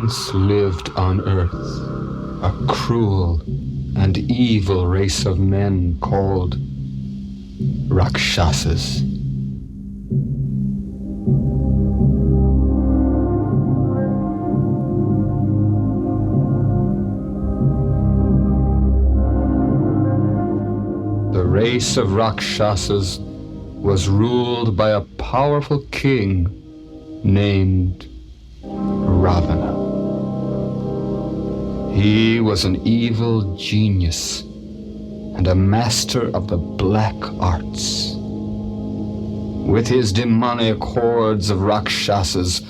once lived on earth a cruel and evil race of men called Rakshasas. The race of Rakshasas was ruled by a powerful king named Ravana. He was an evil genius and a master of the black arts. With his demonic hordes of Rakshasas,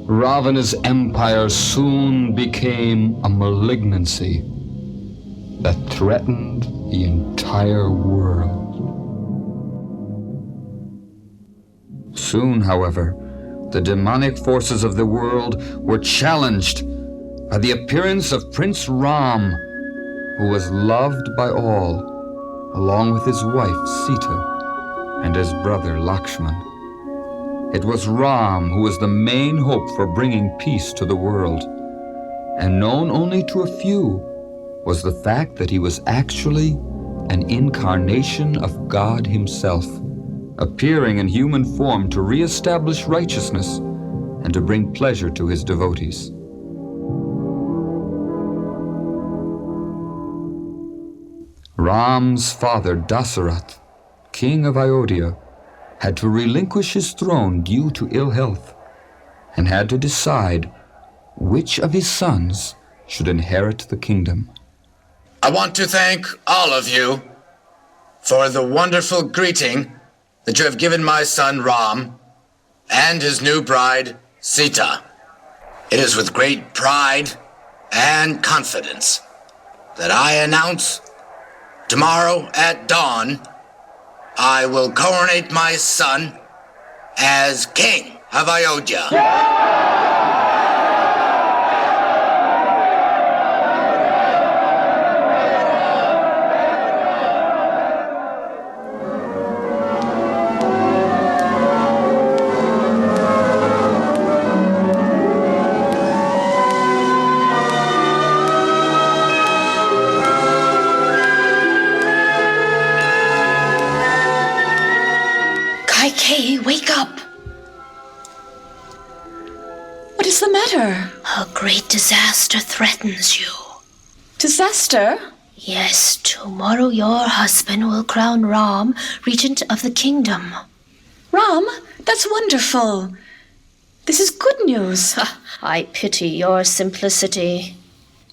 Ravana's empire soon became a malignancy that threatened the entire world. Soon, however, the demonic forces of the world were challenged by the appearance of Prince Ram, who was loved by all, along with his wife Sita and his brother Laksman. It was Ram who was the main hope for bringing peace to the world, and known only to a few was the fact that he was actually an incarnation of God Himself, appearing in human form to re-establish righteousness and to bring pleasure to His devotees. Ram's father, Dasaratha, king of Ayodhya, had to relinquish his throne due to ill health and had to decide which of his sons should inherit the kingdom. I want to thank all of you for the wonderful greeting that you have given my son Ram and his new bride, Sita. It is with great pride and confidence that I announce tomorrow at dawn I will coronate my son as King of Ayodhya. Kaikeyi, wake up! What is the matter? A great disaster threatens you. Disaster? Yes, tomorrow your husband will crown Ram regent of the kingdom. Ram, that's wonderful. This is good news. I pity your simplicity.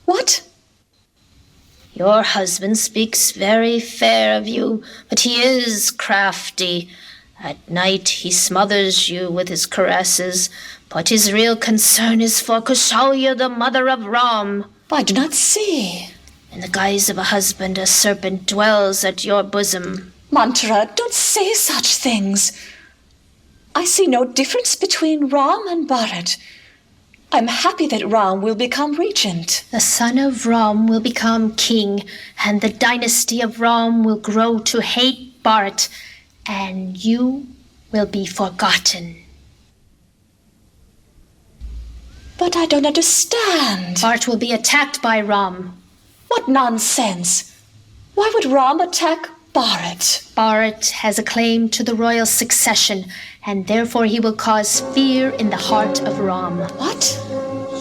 What? Your husband speaks very fair of you, but he is crafty. At night he smothers you with his caresses, but his real concern is for Kaikeyi, the mother of Ram. I do not see. In the guise of a husband, a serpent dwells at your bosom. Mantra, don't say such things. I see no difference between Ram and Bharat. I'm happy that Ram will become regent. The son of Ram will become king, and the dynasty of Ram will grow to hate Bharat, and you will be forgotten. But I don't understand. Bharat will be attacked by Ram. What nonsense! Why would Ram attack Bharat? Bharat has a claim to the royal succession, and therefore he will cause fear in the heart of Ram. What?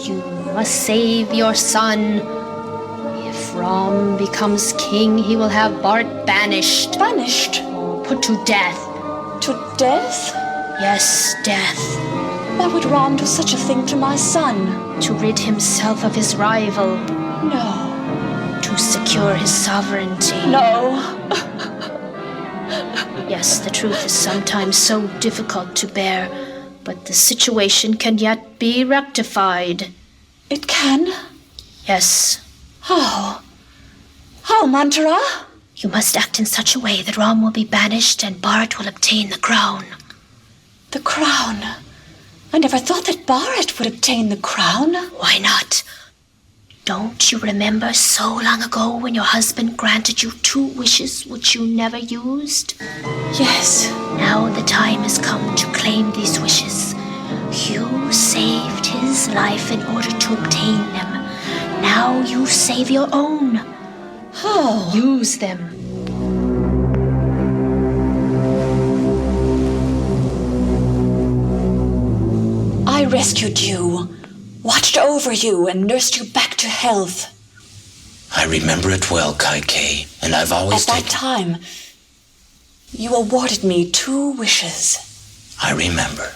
You must save your son. If Ram becomes king, he will have Bharat banished. Banished? Put to death. To death? Yes, death. Why would Ram do such a thing to my son? To rid himself of his rival. No. To secure his sovereignty. No. Yes, the truth is sometimes so difficult to bear, but the situation can yet be rectified. It can? Yes. How? How, Mantra? You must act in such a way that Ram will be banished and Bharat will obtain the crown. The crown? I never thought that Bharat would obtain the crown. Why not? Don't you remember so long ago when your husband granted you 2 wishes which you never used? Yes. Now the time has come to claim these wishes. You saved his life in order to obtain them. Now you save your own. Oh. Use them. I rescued you, watched over you, and nursed you back to health. I remember it well, Kaikeyi, and I've always At that time, you awarded me 2 wishes. I remember.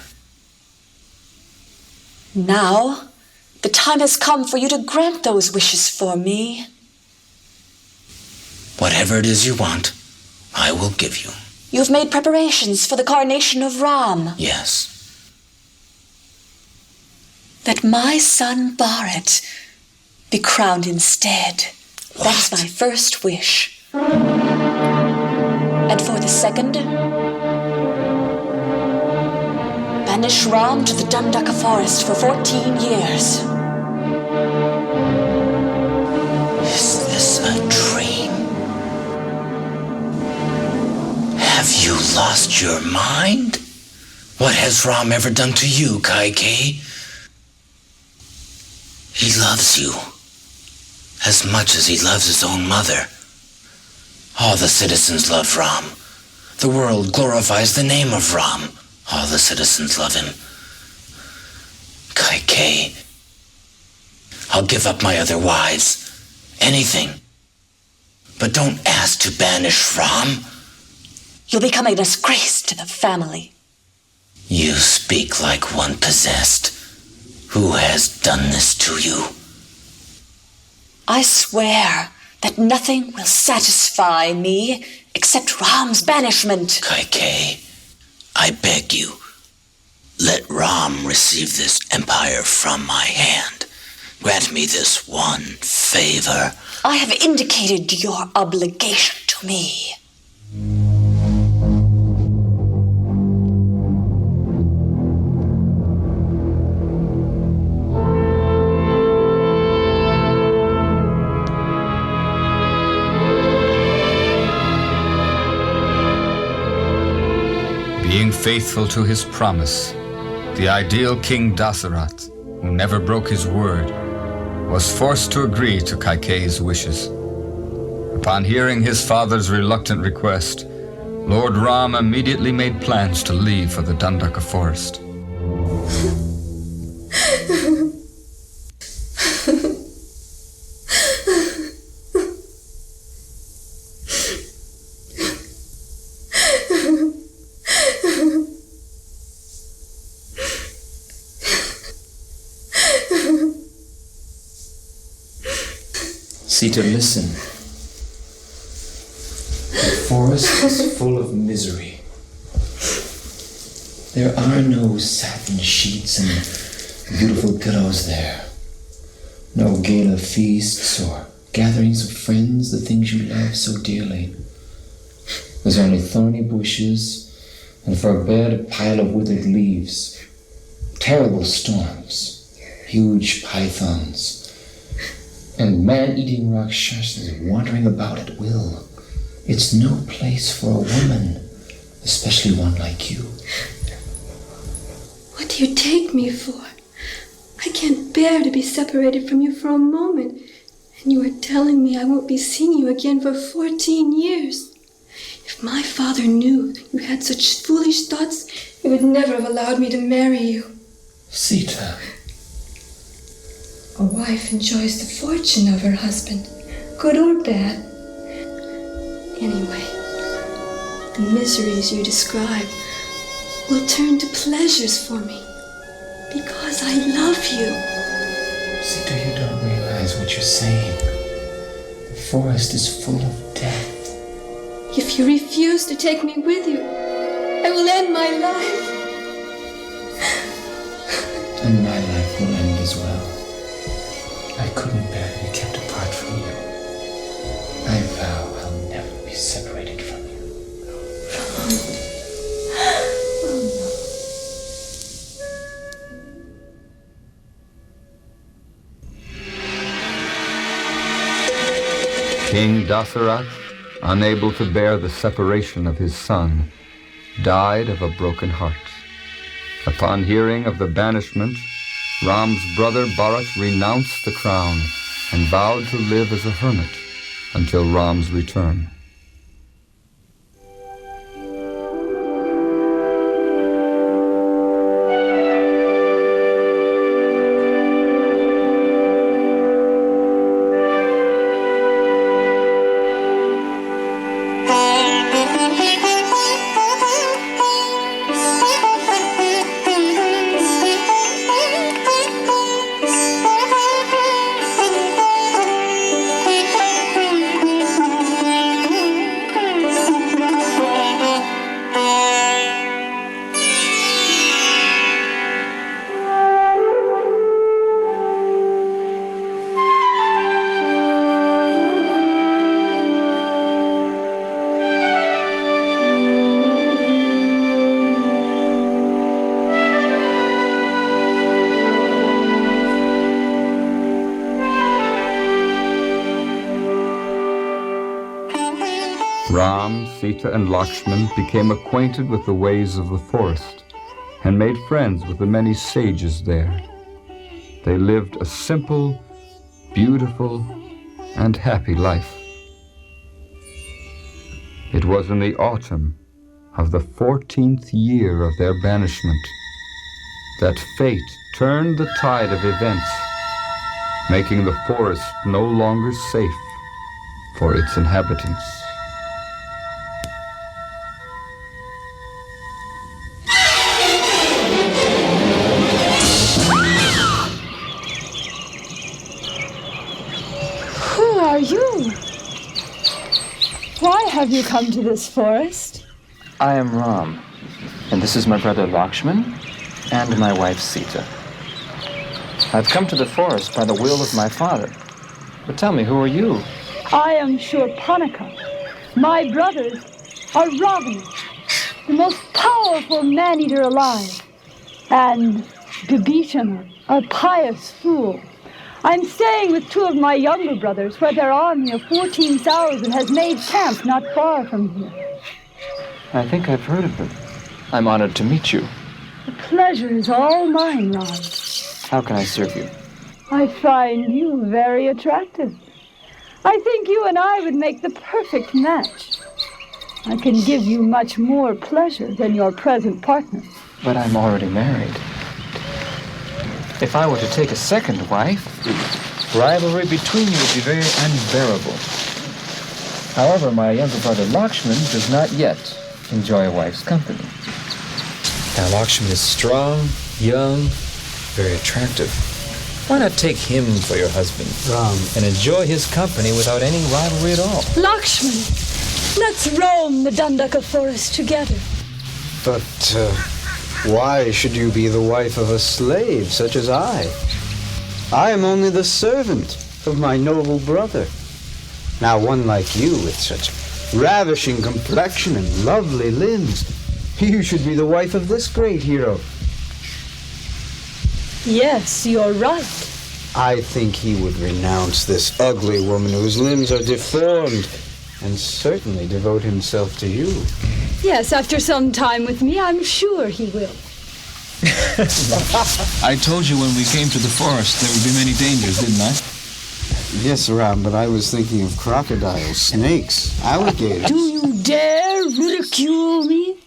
Now, the time has come for you to grant those wishes for me. Whatever it is you want, I will give you. You've made preparations for the coronation of Ram. Yes. That my son Bharat be crowned instead. What? That is my first wish. And for the second, banish Ram to the Dandaka forest for 14 years. Is this a dream? Have you lost your mind? What has Ram ever done to you, Kaikeyi? He loves you as much as he loves his own mother. All the citizens love Ram. The world glorifies the name of Ram. All the citizens love him. Kaikeyi, I'll give up my other wives. Anything. But don't ask to banish Ram. You'll become a disgrace to the family. You speak like one possessed. Who has done this to you? I swear that nothing will satisfy me except Ram's banishment. Kaikeyi, I beg you, let Ram receive this empire from my hand. Grant me this one favor. I have indicated your obligation to me. Being faithful to his promise, the ideal King Dasaratha, who never broke his word, was forced to agree to Kaikeyi's wishes. Upon hearing his father's reluctant request, Lord Rama immediately made plans to leave for the Dandaka forest. Sita, listen. The forest is full of misery. There are no satin sheets and beautiful pillows there. No gala feasts or gatherings of friends, the things you love so dearly. There's only thorny bushes, and for a bed a pile of withered leaves. Terrible storms, huge pythons, and man-eating rakshasas wandering about at will. It's no place for a woman, especially one like you. What do you take me for? I can't bear to be separated from you for a moment, and you are telling me I won't be seeing you again for 14 years. If my father knew you had such foolish thoughts, he would never have allowed me to marry you. Sita. A wife enjoys the fortune of her husband, good or bad. Anyway, the miseries you describe will turn to pleasures for me, because I love you. Sita, you don't realize what you're saying. The forest is full of death. If you refuse to take me with you, I will end my life. And my life will end as well. I couldn't bear to be kept apart from you. I vow I'll never be separated from you. King Dasaratha, unable to bear the separation of his son, died of a broken heart. Upon hearing of the banishment, Ram's brother Bharat renounced the crown and vowed to live as a hermit until Ram's return. Ram, Sita, and Laksman became acquainted with the ways of the forest and made friends with the many sages there. They lived a simple, beautiful, and happy life. It was in the autumn of the 14th year of their banishment that fate turned the tide of events, making the forest no longer safe for its inhabitants. Who are you? Why have you come to this forest? I am Ram, and this is my brother Laksman and my wife Sita. I've come to the forest by the will of my father. But tell me, who are you? I am Shurpanaka. My brothers are Ravana, the most powerful man-eater alive, and Bibhishana, a pious fool. I'm staying with two of my younger brothers, where their army of 14,000 has made camp not far from here. I think I've heard of them. I'm honored to meet you. The pleasure is all mine, Ram. How can I serve you? I find you very attractive. I think you and I would make the perfect match. I can give you much more pleasure than your present partner. But I'm already married. If I were to take a second wife, rivalry between you would be very unbearable. However, my younger brother Lakshman does not yet enjoy a wife's company. Now, Lakshman is strong, young, very attractive. Why not take him for your husband, Ram, and enjoy his company without any rivalry at all? Lakshman, let's roam the Dandaka forest together. But why should you be the wife of a slave such as I? I am only the servant of my noble brother. Now one like you with such ravishing complexion and lovely limbs, you should be the wife of this great hero. Yes, you're right. I think he would renounce this ugly woman whose limbs are deformed and certainly devote himself to you. Yes, after some time with me, I'm sure he will. I told you when we came to the forest there would be many dangers, didn't I? Yes, Ram, but I was thinking of crocodiles, snakes, alligators. Do you dare ridicule me?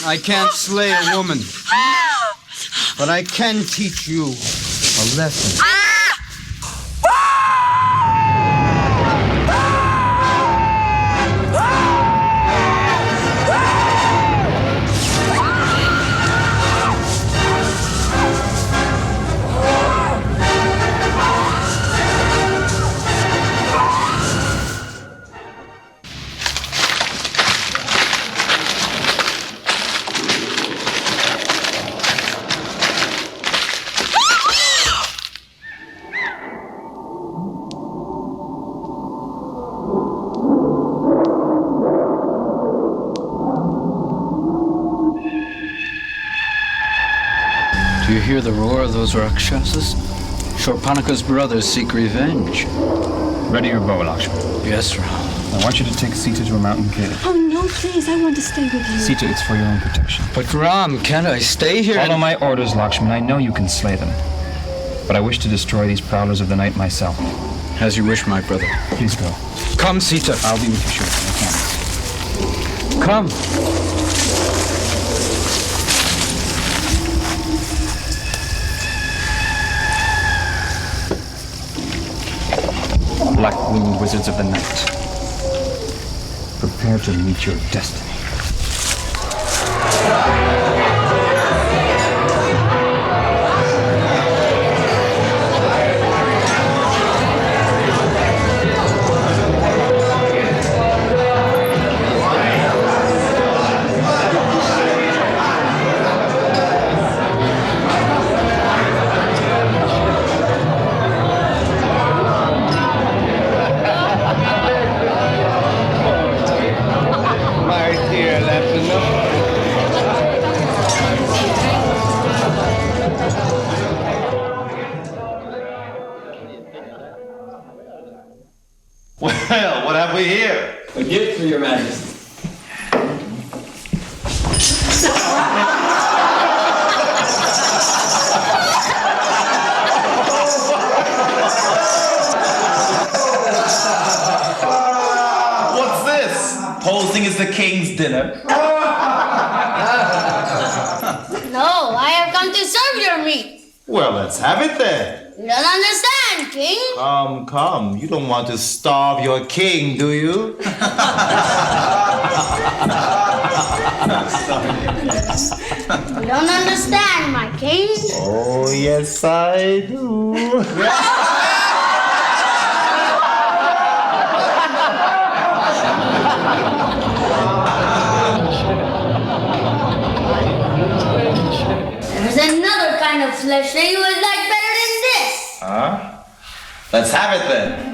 I can't slay a woman, but I can teach you a lesson. Do you hear the roar of those Rakshasas? Shurpanaka's brothers seek revenge. Ready your bow, Lakshman. Yes, Ram. I want you to take Sita to a mountain cave. Oh, no, please. I want to stay with you. Sita, it's for your own protection. But Ram, can't I stay here? Follow my orders, Laksman. I know you can slay them. But I wish to destroy these prowlers of the night myself. As you wish, my brother. Please go. Come, Sita. I'll be with you shortly. I promise. Come. Black-winged wizards of the night. Prepare to meet your destiny. Well, what have we here? A gift for your majesty. What's this? Posing as the king's dinner? No, I have come to serve your meat. Well, let's have it then. You don't understand, king. Come. You don't want to starve your king, do you? You don't understand, my king. Oh, yes, I do. There's another kind of flesh that you would like better than this. Huh? Let's have it then.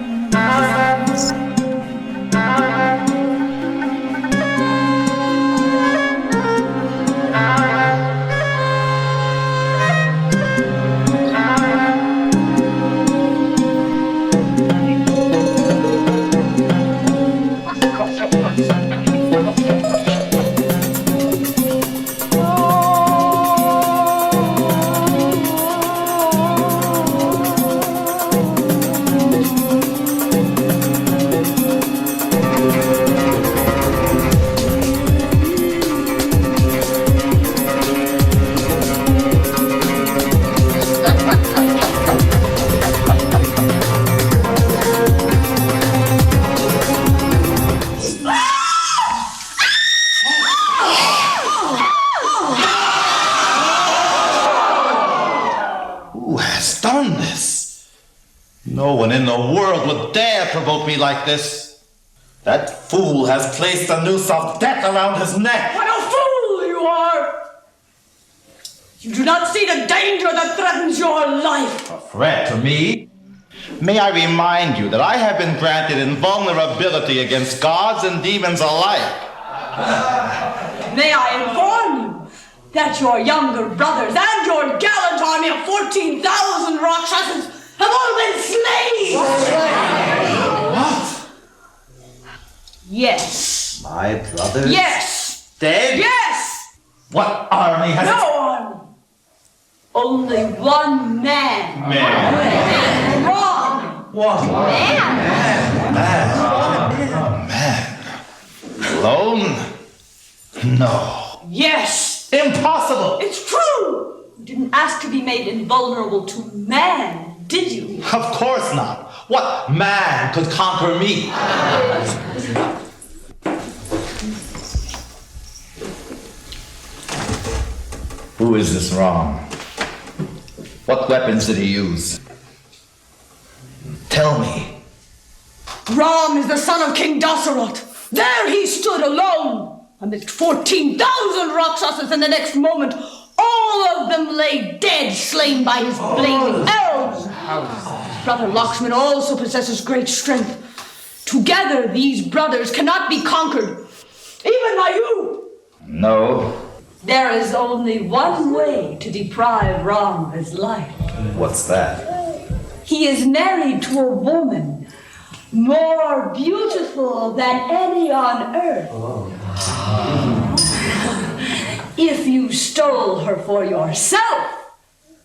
No one in the world would dare provoke me like this. That fool has placed a noose of death around his neck. What a fool you are! You do not see the danger that threatens your life. A threat to me? May I remind you that I have been granted invulnerability against gods and demons alike. May I inform you that your younger brothers and your gallant army of 14,000 Rakshasas have all been slain! What? Yes. My brothers? Yes. Dead? Yes. What army has... No army. Only one man. Man. Wrong. What? Man. Alone? No. Yes. Impossible. It's true. You didn't ask to be made invulnerable to man, did you? Of course not. What man could conquer me? Who is this Ram? What weapons did he use? Tell me. Ram is the son of King Dasaratha. There he stood alone amidst 14,000 Rakshasas, and the next moment all of them lay dead, slain by his blazing arrows. Brother Laksman also possesses great strength. Together these brothers cannot be conquered, even by you. No. There is only one way to deprive Ram of his life. What's that? He is married to a woman more beautiful than any on earth. If you stole her for yourself,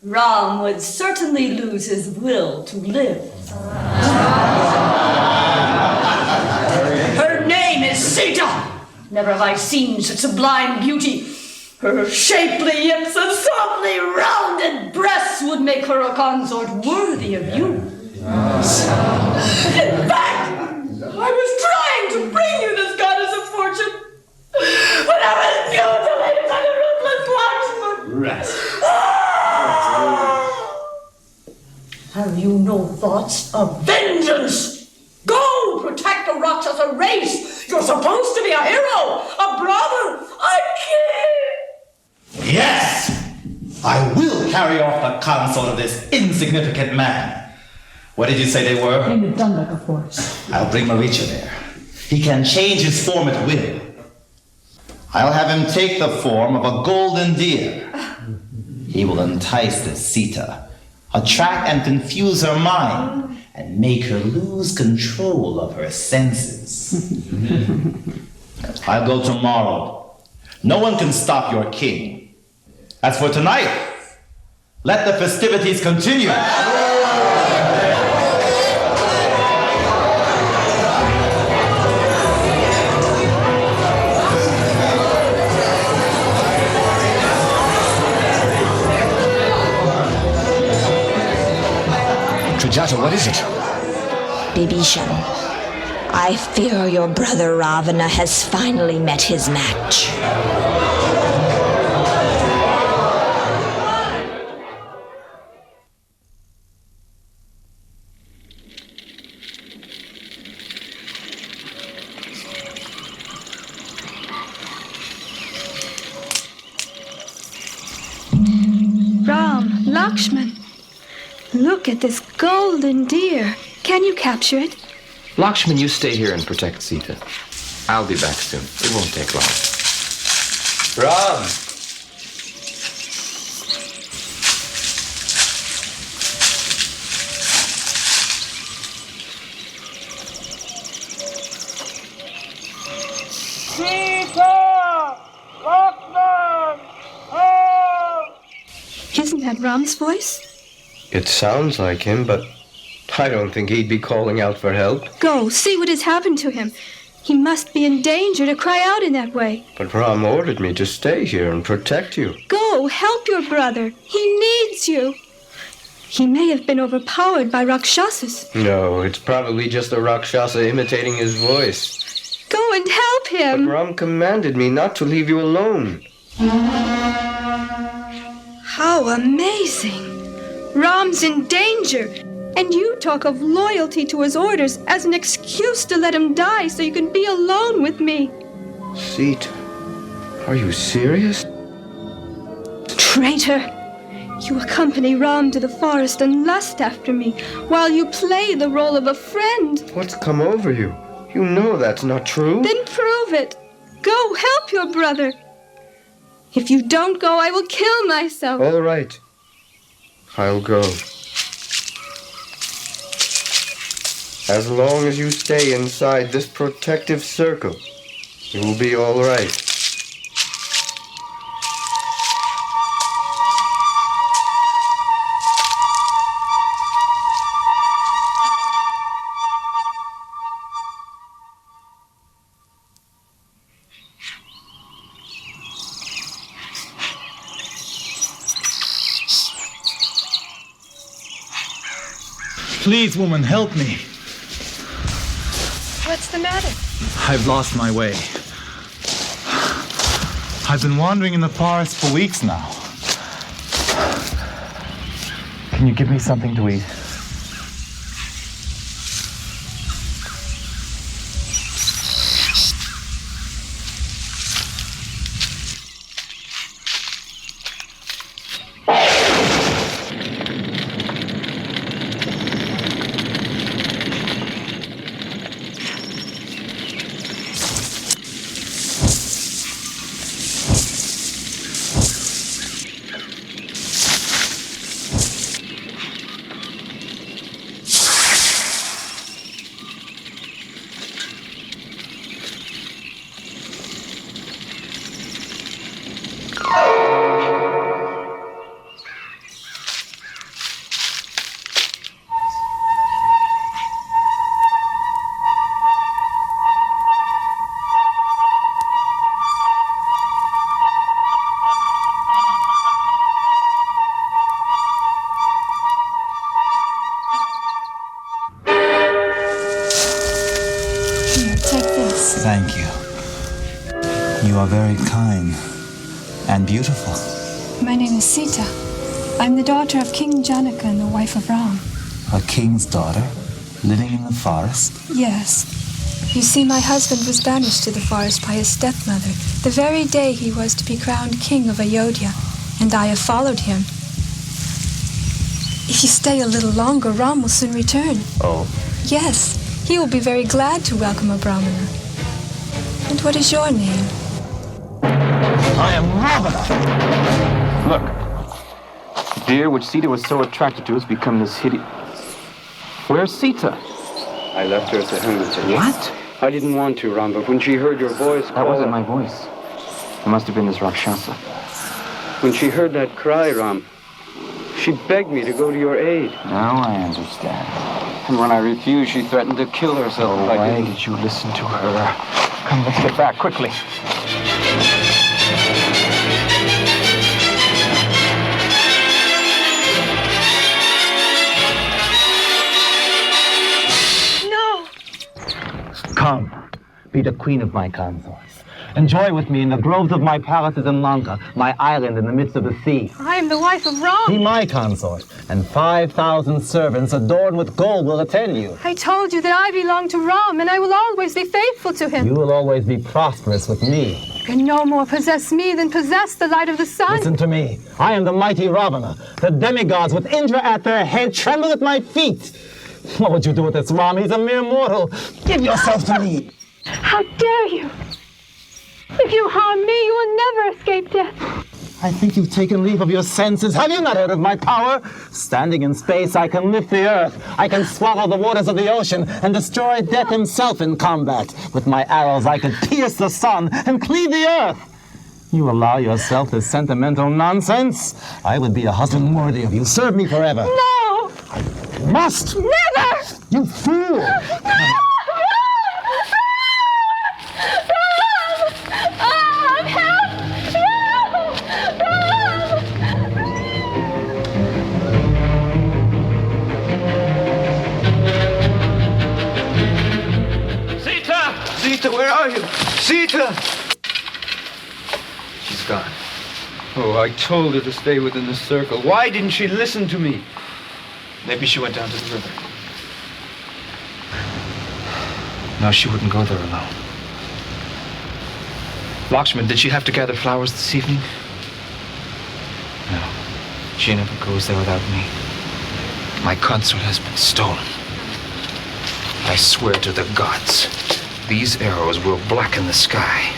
Ram would certainly lose his will to live. Her name is Sita. Never have I seen such sublime beauty. Her shapely hips and softly rounded breasts would make her a consort worthy of you. In fact, I was trying to bring you this goddess of fortune, but I was mutilated by the ruthless Laksman. Have you no thoughts of vengeance? Go protect the Rakshasa race. You're supposed to be a hero, a brother, a king. Yes! I will carry off the consort of this insignificant man. What did you say they were? In the Dundaka forest. I'll bring Maricha there. He can change his form at will. I'll have him take the form of a golden deer. He will entice the Sita, attract and confuse her mind, and make her lose control of her senses. I'll go tomorrow. No one can stop your king. As for tonight, let the festivities continue. Trijata, what is it? Bibhishan, I fear your brother Ravana has finally met his match. Ram, Lakshman, look at this golden deer. Can you capture it? Lakshman, you stay here and protect Sita. I'll be back soon. It won't take long. Ram! Isn't that Ram's voice? It sounds like him, but I don't think he'd be calling out for help. Go, see what has happened to him. He must be in danger to cry out in that way. But Ram ordered me to stay here and protect you. Go, help your brother. He needs you. He may have been overpowered by Rakshasas. No, it's probably just a Rakshasa imitating his voice. Go and help him. But Ram commanded me not to leave you alone. How amazing! Ram's in danger, and you talk of loyalty to his orders as an excuse to let him die so you can be alone with me. Sita, are you serious? Traitor! You accompany Ram to the forest and lust after me, while you play the role of a friend. What's come over you? You know that's not true. Then prove it. Go help your brother. If you don't go, I will kill myself. All right. I'll go. As long as you stay inside this protective circle, you will be all right. Please, woman, help me. What's the matter? I've lost my way. I've been wandering in the forest for weeks now. Can you give me something to eat? Thank you. You are very kind and beautiful. My name is Sita. I'm the daughter of King Janaka and the wife of Ram. A king's daughter, living in the forest? Yes. You see, my husband was banished to the forest by his stepmother the very day he was to be crowned king of Ayodhya, and I have followed him. If you stay a little longer, Ram will soon return. Oh. Yes, he will be very glad to welcome a Brahmana. And what is your name? I am Ravana! Look. The deer which Sita was so attracted to has become this hideous... Where's Sita? I left her at the hermitage. What? I didn't want to, Ram, but when she heard your voice That wasn't my voice. It must have been this Rakshasa. When she heard that cry, Ram, she begged me to go to your aid. Now I understand. And when I refused, she threatened to kill herself. Oh, why did you listen to her? Come, let's get back, quickly. Come, be the queen of my consorts. Enjoy with me in the groves of my palaces in Lanka, my island in the midst of the sea. I am the wife of Ram. Be my consort, and 5,000 servants adorned with gold will attend you. I told you that I belong to Ram, and I will always be faithful to him. You will always be prosperous with me. You can no more possess me than possess the light of the sun. Listen to me. I am the mighty Ravana. The demigods with Indra at their head tremble at my feet. What would you do with this Ram? He's a mere mortal. Give yourself to me. How dare you! If you harm me, you will never escape death. I think you've taken leave of your senses. Have you not heard of my power? Standing in space, I can lift the earth. I can swallow the waters of the ocean and destroy death himself in combat. With my arrows, I could pierce the sun and cleave the earth. You allow yourself this sentimental nonsense? I would be a husband worthy of you. Serve me forever. No! You must! Never! You fool! Sita, where are you? Sita! She's gone. Oh, I told her to stay within the circle. Why didn't she listen to me? Maybe she went down to the river. No, she wouldn't go there alone. Laksman, did she have to gather flowers this evening? No, she never goes there without me. My consort has been stolen. I swear to the gods, these arrows will blacken the sky.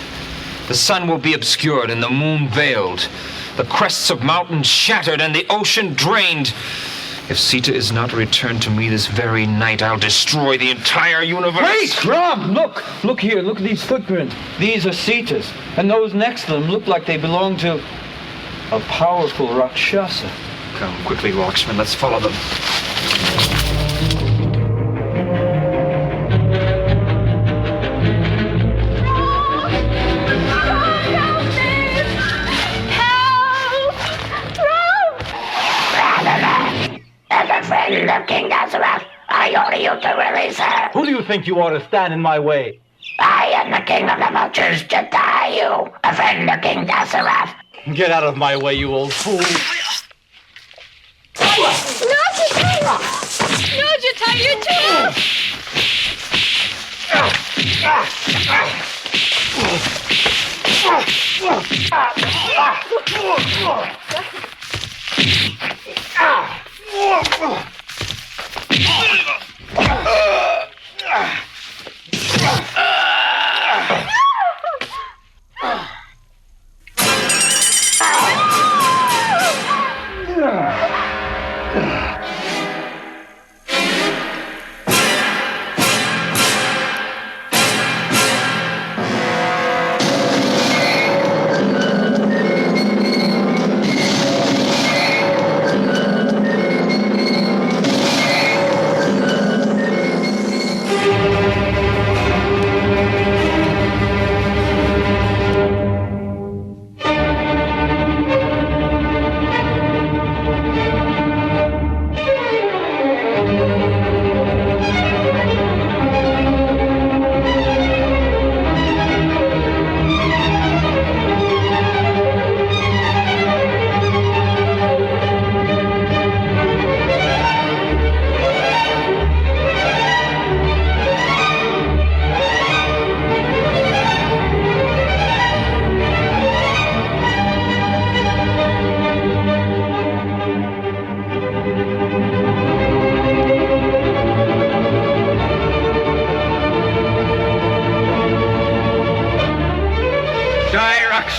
The sun will be obscured and the moon veiled. The crests of mountains shattered and the ocean drained. If Sita is not returned to me this very night, I'll destroy the entire universe. Wait, Ram! Look! Look here, look at these footprints. These are Sita's, and those next to them look like they belong to a powerful Rakshasa. Come quickly, Laksman, let's follow them. Of King Dasaratha, I order you to release her. Who do you think you are to stand in my way? I am the king of the vultures, Jatayu, a friend of King Dasaratha. Get out of my way, you old fool. No, Jatayu! No, Jatayu, too!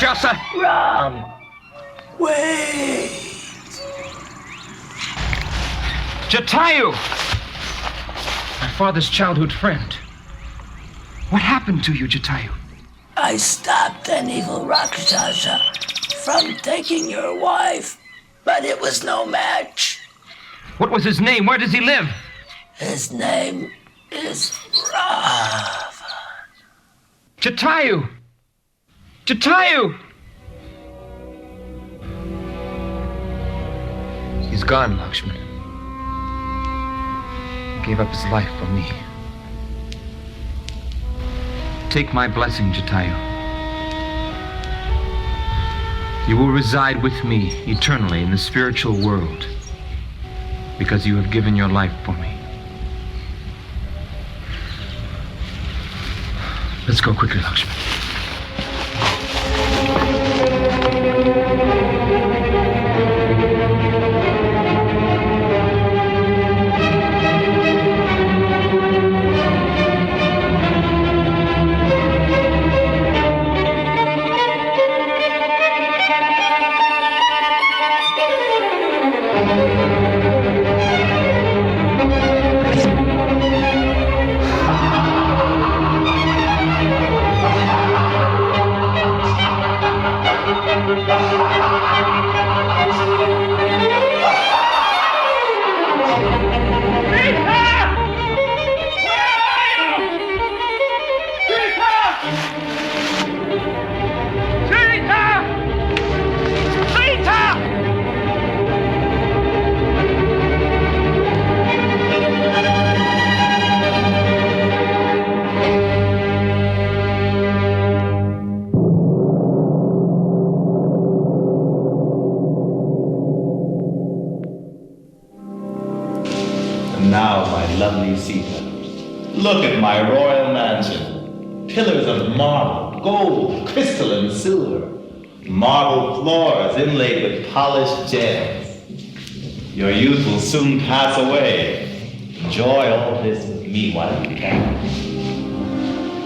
Rakshasa! Ram! Wait! Jatayu! My father's childhood friend. What happened to you, Jatayu? I stopped an evil Rakshasa from taking your wife, but it was no match. What was his name? Where does he live? His name is Ravana. Jatayu! Jatayu! He's gone, Laksman. He gave up his life for me. Take my blessing, Jatayu. You will reside with me eternally in the spiritual world because you have given your life for me. Let's go quickly, Laksman. Now, my lovely Sita, look at my royal mansion. Pillars of marble, gold, crystal, and silver. Marble floors inlaid with polished gems. Your youth will soon pass away. Enjoy all this with me while you can.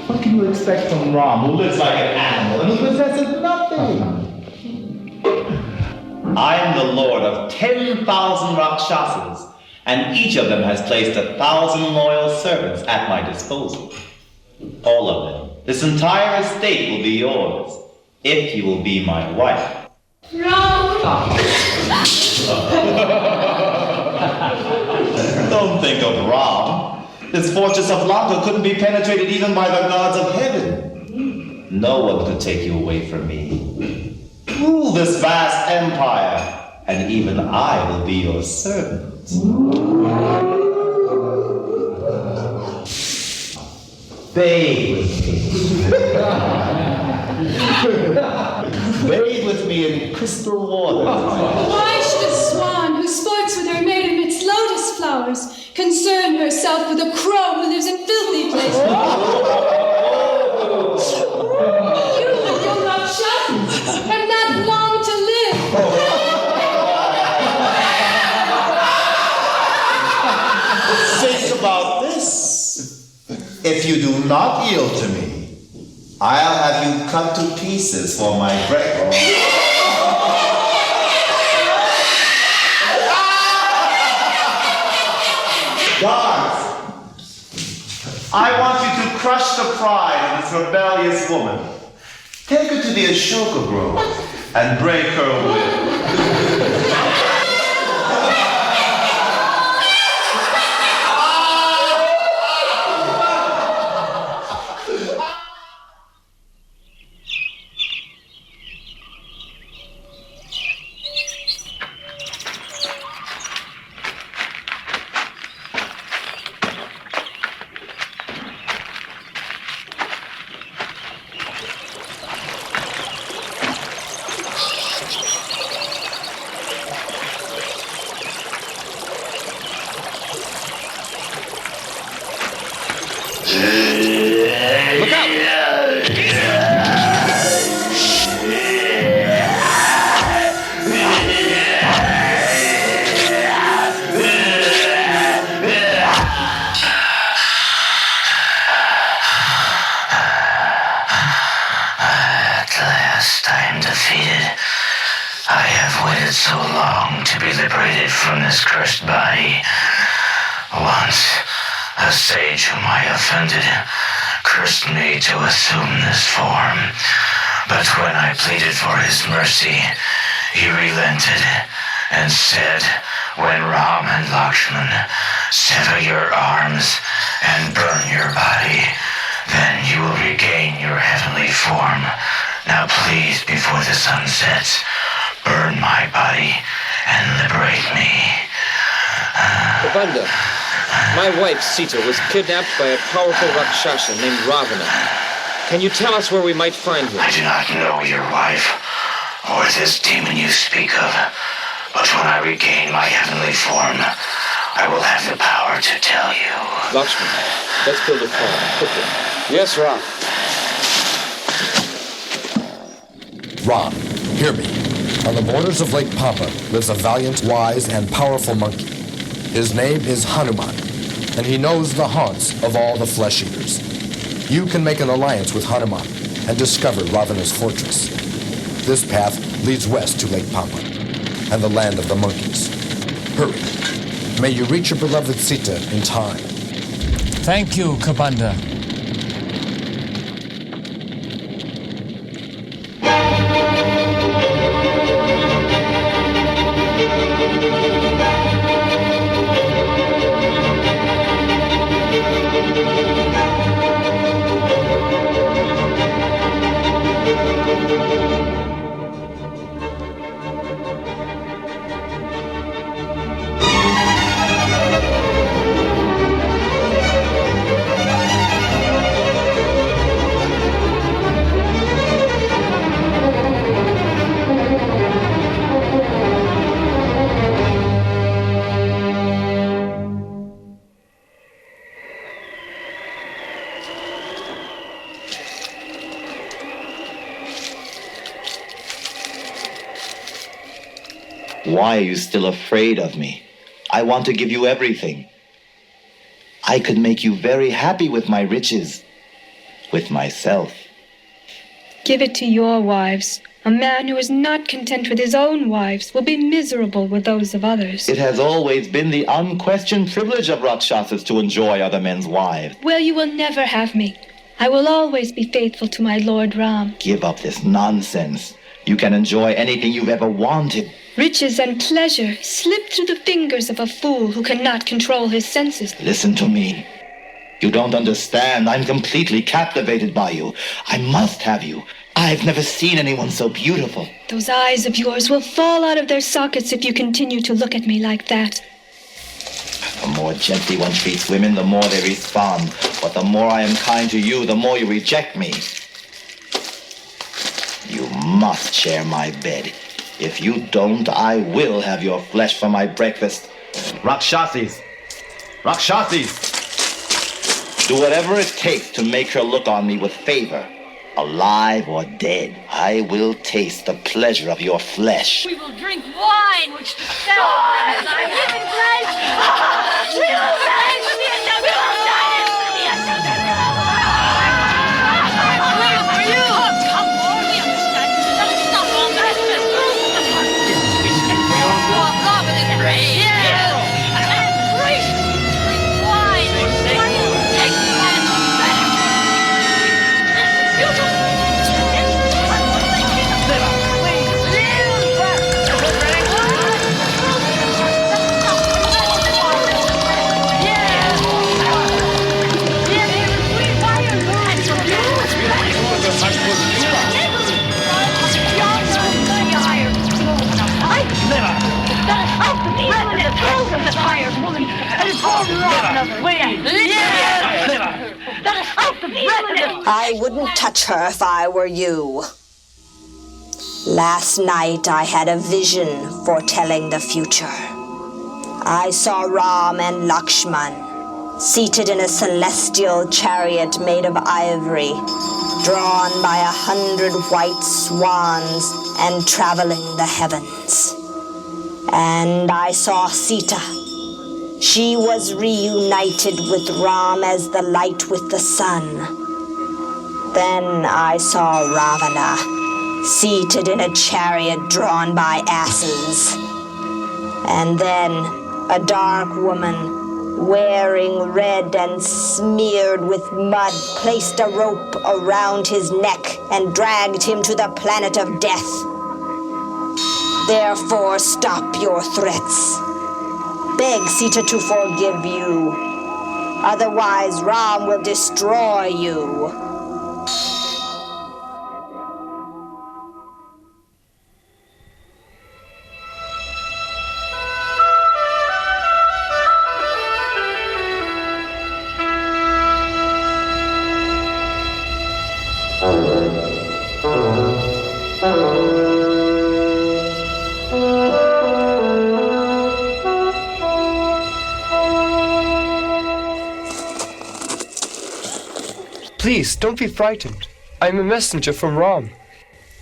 What can you expect from Ram, who lives like an animal and who possesses nothing? I am the lord of 10,000 Rakshasas, and each of them has placed 1,000 loyal servants at my disposal. All of them. This entire estate will be yours, if you will be my wife. Don't think of Ram. This fortress of Lanka couldn't be penetrated even by the gods of heaven. No one could take you away from me. Rule this vast empire, and even I will be your servant. Bathe with me. Bathe with me in crystal water. Why should a swan who sports with her maid amidst lotus flowers concern herself with a crow who lives in filthy places? You and your Rakshasas have not long to live. Think about this. If you do not yield to me, I'll have you cut to pieces for my breakfast. Guards, I want you to crush the pride of this rebellious woman. Take her to the Ashoka Grove and break her will. Look out! At last I to be liberated from this cursed body. Once, a sage whom I offended cursed me to assume this form. But when I pleaded for his mercy, he relented and said, when Ram and Laksman sever your arms and burn your body, then you will regain your heavenly form. Now please, before the sun sets, burn my body and liberate me. Kabanda, my wife Sita was kidnapped by a powerful Rakshasa named Ravana. Can you tell us where we might find her? I do not know your wife, or this demon you speak of, but when I regain my heavenly form, I will have the power to tell you. Laksman, let's build a fire, quickly. Yes, Ram. Ram, hear me. On the borders of Lake Pampa lives a valiant, wise, and powerful monkey. His name is Hanuman, and he knows the haunts of all the flesh eaters. You can make an alliance with Hanuman and discover Ravana's fortress. This path leads west to Lake Pampa and the land of the monkeys. Hurry. May you reach your beloved Sita in time. Thank you, Kabanda. Why are you still afraid of me? I want to give you everything. I could make you very happy with my riches, with myself. Give it to your wives. A man who is not content with his own wives will be miserable with those of others. It has always been the unquestioned privilege of Rakshasas to enjoy other men's wives. Well, you will never have me. I will always be faithful to my Lord Ram. Give up this nonsense. You can enjoy anything you've ever wanted. Riches and pleasure slip through the fingers of a fool who cannot control his senses. Listen to me. You don't understand. I'm completely captivated by you. I must have you. I've never seen anyone so beautiful. Those eyes of yours will fall out of their sockets if you continue to look at me like that. The more gently one treats women, the more they respond. But the more I am kind to you, the more you reject me. You must share my bed. If you don't, I will have your flesh for my breakfast. Rakshasis! Rakshasis! Do whatever it takes to make her look on me with favor. Alive or dead, I will taste the pleasure of your flesh. We will drink wine which celebrates thy living place. We will die for the end of the world. For you. Come on, we understand. Now stop all that. Love and praise. Yes. And praise. Drink wine. Take the man back. I wouldn't touch her if I were you. Last night I had a vision foretelling the future. I saw Ram and Laksman seated in a celestial chariot made of ivory, drawn by 100 white swans and traveling the heavens. And I saw Sita. She was reunited with Ram as the light with the sun. Then I saw Ravana, seated in a chariot drawn by asses. And then a dark woman, wearing red and smeared with mud, placed a rope around his neck and dragged him to the planet of death. Therefore, stop your threats. Beg Sita to forgive you. Otherwise, Ram will destroy you. Please, don't be frightened. I'm a messenger from Ram.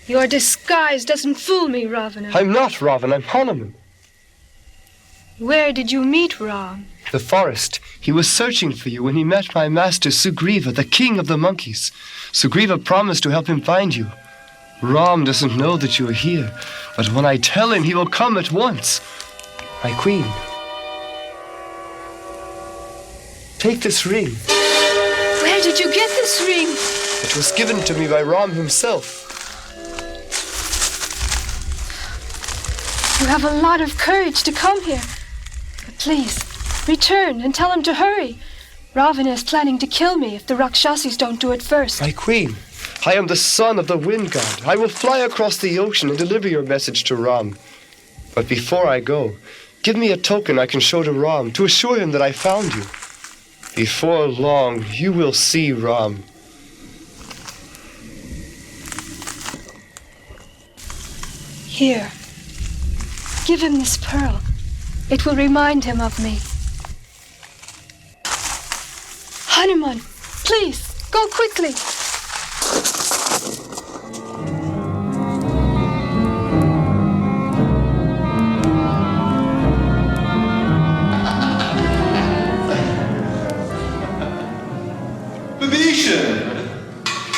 Your disguise doesn't fool me, Ravana. I'm not Ravana, I'm Hanuman. Where did you meet Ram? The forest. He was searching for you when he met my master Sugriva, the king of the monkeys. Sugriva promised to help him find you. Ram doesn't know that you are here, but when I tell him, he will come at once. My queen. Take this ring. Where did you get this ring? It was given to me by Ram himself. You have a lot of courage to come here. But please, return and tell him to hurry. Ravana is planning to kill me if the Rakshasis don't do it first. My queen, I am the son of the wind god. I will fly across the ocean and deliver your message to Ram. But before I go, give me a token I can show to Ram to assure him that I found you. Before long, you will see Ram. Here. Give him this pearl. It will remind him of me. Hanuman, please, go quickly.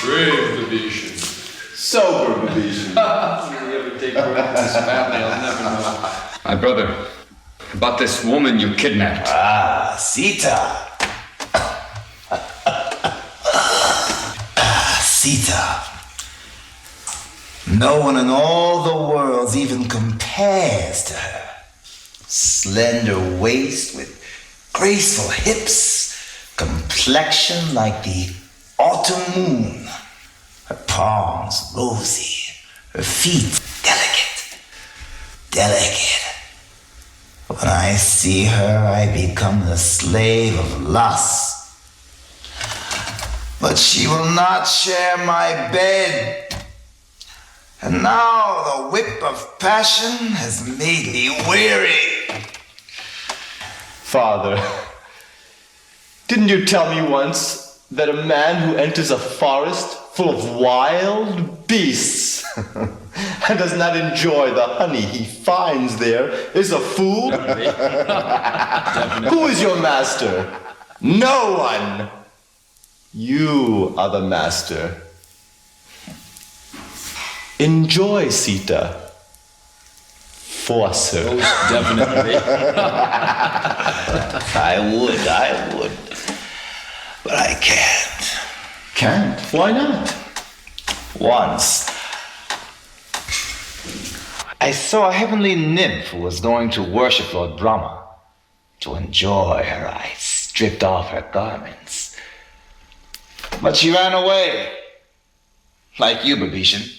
Brave Vibhishan. Sober Vibhishan. You ever take birth in this family, I'll never know. My brother, about this woman you kidnapped. Ah, Sita. Sita. No one in all the worlds even compares to her. Slender waist with graceful hips, complexion like the autumn moon, her palms rosy, her feet delicate. When I see her, I become the slave of lust. But she will not share my bed. And now the whip of passion has made me weary. Father, didn't you tell me once that a man who enters a forest full of wild beasts and does not enjoy the honey he finds there is a fool? Who is your master? No one. You are the master. Enjoy Sita. Force her. Most definitely. I would. But I can't. Can't? Why not? Once, I saw a heavenly nymph who was going to worship Lord Rama. To enjoy her, I stripped off her garments. But she ran away. Like you, Vibhishan.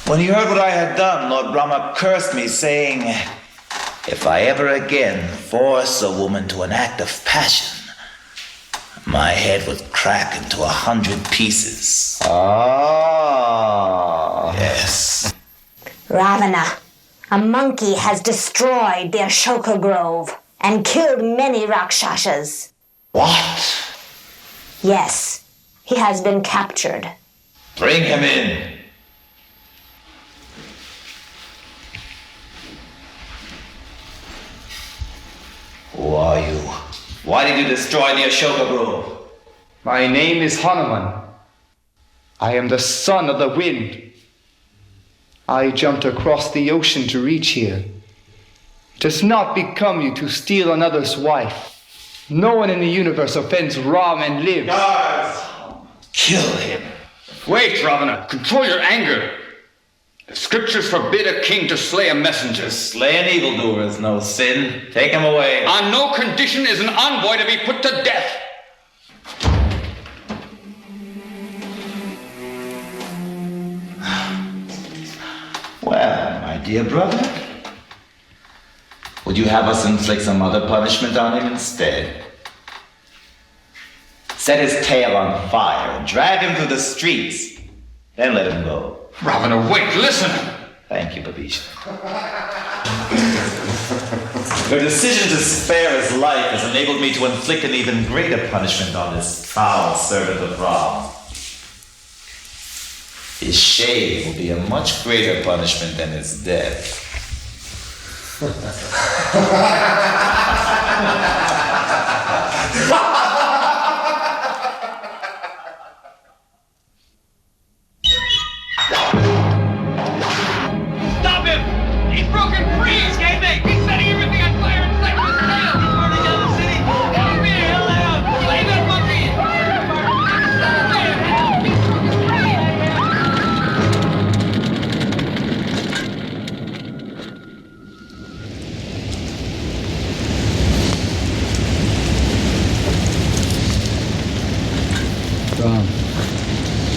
When he heard what I had done, Lord Rama cursed me, saying, if I ever again force a woman to an act of passion, my head would crack into 100 pieces. Ah. Yes. Ravana, a monkey has destroyed the Ashoka Grove and killed many Rakshasas. What? Yes, he has been captured. Bring him in. Who are you? Why did you destroy the Ashoka Grove? My name is Hanuman. I am the son of the wind. I jumped across the ocean to reach here. It does not become you to steal another's wife. No one in the universe offends Ram and lives. Guards! Kill him. Wait, Ravana. Control your anger. The scriptures forbid a king to slay a messenger. To slay an evildoer is no sin. Take him away. On no condition is an envoy to be put to death. Well, my dear brother, would you have us inflict some other punishment on him instead? Set his tail on fire, drag him through the streets, then let him go. Ravana, wait, listen! Thank you, Babisha. Your decision to spare his life has enabled me to inflict an even greater punishment on this foul servant of Ram. His shame will be a much greater punishment than his death. Stop him! He's broken free! Escaping! He's setting everything on fire and setting his tail! He's burning down the city! Help me! Help out! Slay that monkey!